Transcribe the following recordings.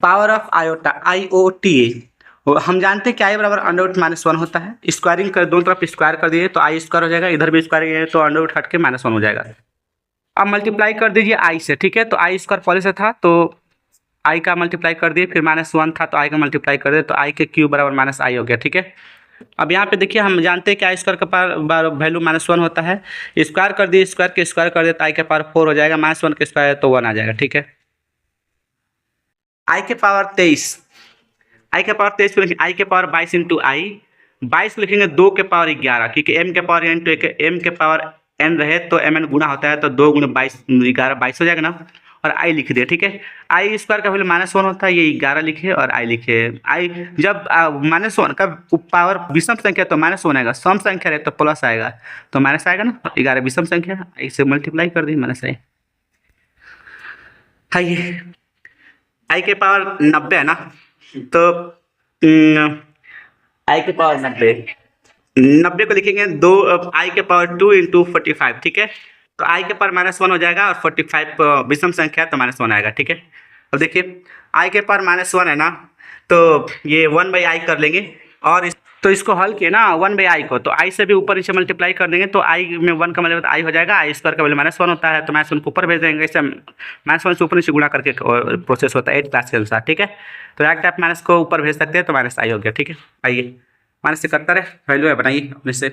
Power of iota IOTA हम जानते हैं कि आई बराबर अंडर रूट माइनस वन होता है। स्क्वायरिंग कर दोनों तरफ स्क्वायर कर दिए तो आई स्क्वायर हो जाएगा, इधर भी स्क्वायर किए तो अंडर रूट हट के माइनस वन हो जाएगा। अब मल्टीप्लाई कर दीजिए आई से, ठीक है। तो आई स्क्वायर पहले से था तो आई का मल्टीप्लाई कर दिए, फिर माइनस वन था तो आई का मल्टीप्लाई कर दिए तो आई के क्यूब बराबर माइनस आई हो गया, ठीक है। अब यहाँ पे देखिए हम जानते हैं कि आई स्क्वायर का पावर वैल्यू माइनस वन होता है। स्क्वायर कर दिए, स्क्वायर के स्क्वायर कर दिए तो आई के पावर फोर हो जाएगा, माइनस वन के स्क्वायर तो वन आ जाएगा, ठीक है। आई के पावर 23, आई के पावर 23 को लिखेंगे आई के पावर 22 इंटू आई, 22 को लिखेंगे 2 के पावर 11, क्योंकि एम के पावर एन टू एम के पावर एन रहे तो एम एन गुना होता है तो 2 गुना 22 11 22 हो जाएगा ना। और आई लिख दिया, ठीक है। आई स्क्वायर का वैल्यू माइनस वन होता है, ये 11 लिखे और आई लिखे। आई जब माइनस वन का पावर विषम संख्या तो माइनस वन आएगा, सम संख्या रहे तो प्लस आएगा, तो माइनस आएगा ना। 11 विषम संख्या, इसे मल्टीप्लाई कर दी माइनस आई। आइए आई के पावर 90 है ना, तो आई के पावर 90, 90 को लिखेंगे दो आई के पावर 2 इंटू 45, ठीक है। तो आई के पावर माइनस वन हो जाएगा और 45 विषम संख्या तो माइनस वन आएगा, ठीक है। अब देखिए आई के पावर माइनस वन है ना, तो ये वन बाई आई कर लेंगे और तो इसको हल किए ना वन बाई आई को, तो आई से भी ऊपर नीचे मल्टीप्लाई कर देंगे तो आई में वन का मतलब आई हो जाएगा, आई स्क्वायर का वैल्यू माइनस वन होता है तो माइनस वन को ऊपर भेज देंगे, इससे माइनस वन से ऊपर नीचे गुणा करके प्रोसेस होता है 8 क्लास के अनुसार, ठीक है। तो डायरेक्ट आप माइनस को ऊपर भेज सकते हैं तो माइनस आई हो गया, ठीक है। आइए माइनस 71 है वैल्यू है, बनाइए अपने से।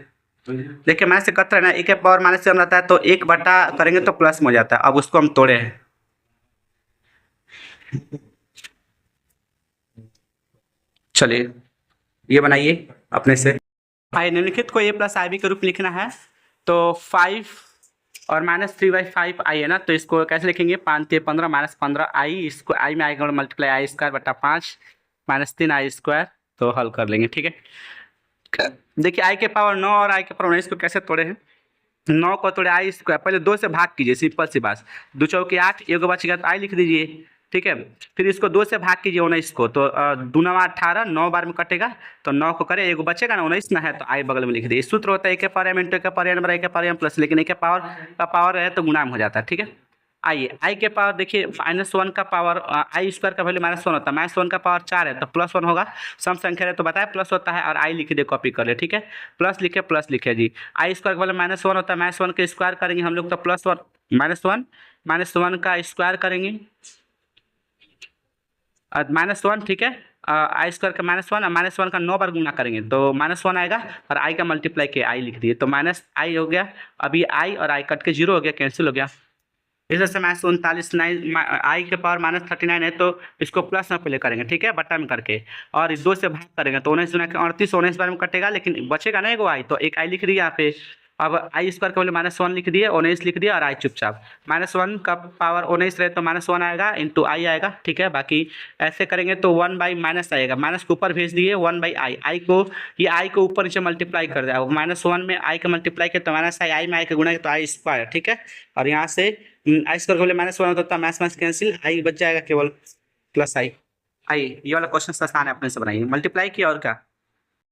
देखिए माइनस 71 है ना, एक पावर माइनस सेवन रहता है तो एक बटा करेंगे तो प्लस में हो जाता है। अब उसको हम तोड़े हैं, चलिए ये बनाइए अपने से। आई निम्नलिखित को ए प्लस आई बी के रूप में लिखना है, तो 5 और माइनस 3/5 आई है ना, तो इसको कैसे लिखेंगे 5 3 15 माइनस 15 आई, इसको आई में आएगा मल्टीप्लाई आई स्क्वायर बटा 5 माइनस 3 आई स्क्वायर, तो हल कर लेंगे, ठीक है। देखिए आई के पावर 9 और आई के पावर 19 को कैसे तोड़े हैं, 9 को तोड़े आई स्क्वायर, पहले 2 से भाग कीजिए, सिंपल सी बात, 2 चौके 8, एक बच गया तो आई लिख दीजिए, ठीक है। फिर इसको 2 से भाग कीजिए 19 को, तो 2 9 18, 9 बार में कटेगा तो 9 को करे एक बचेगा ना, 19 ना है तो आई बगल में लिख दिए। सूत्र होता है ए के पावर एम इंटू ए के पावर एन बराबर ए के पावर एम प्लस, लेकिन ए के पावर का पावर है तो गुणा में हो जाता है, ठीक है। आइए आई के पावर देखिए माइनस वन का पावर आई स्क्वायर का वैल्यू माइनस वन होता है, माइनस वन का पावर 4 है तो प्लस वन होगा, सम संख्या है तो बताया प्लस होता है, और आई लिख दे कॉपी कर ले, ठीक है। प्लस लिखे जी, आई स्क्वायर का वैल्यू माइनस वन होता है, माइनस वन के स्क्वायर करेंगे हम लोग तो प्लस वन, माइनस वन का स्क्वायर करेंगे माइनस वन, ठीक है। आई स्क्वायर का माइनस वन का 9 बार गुना करेंगे तो माइनस वन आएगा, और आई का मल्टीप्लाई के आई लिख दिए तो माइनस आई हो गया। अभी आई और आई कट के जीरो हो गया, कैंसिल हो गया। इस तरह से माइनस 39 आई के पावर माइनस 39 है तो इसको प्लस में पहले करेंगे, ठीक है, बटा में करके, और इस 2 से भाग करेंगे तो 19 गुना के 38, 19 बार में कटेगा लेकिन बचेगा ना एगो आई, तो एक आई लिख दिया यहाँ पे। अब आई स्क्वायर का वैल्यू माइनस वन लिख दिए, 19 लिख दिया और आई चुपचाप, माइनस वन का पावर 19 रहे तो माइनस वन आएगा इंटू आई आएगा, ठीक है। बाकी ऐसे करेंगे तो 1 बाई माइनस आएगा, माइनस को ऊपर भेज दिए 1 बाई आई, आई को ये आई को ऊपर नीचे मल्टीप्लाई कर दिया, माइनस वन में आई का मल्टीप्लाई किया तो माइनस आई में आई का गुणा किया तो आई स्क्वायर, ठीक है। और यहाँ से आई स्क्वायर का माइनस वन होता है, माइनस माइनस कैंसिल, आई बच जाएगा केवल प्लस आई। आइए ये वाला क्वेश्चन आसान है, अपने से बनाइए, मल्टीप्लाई किया और क्या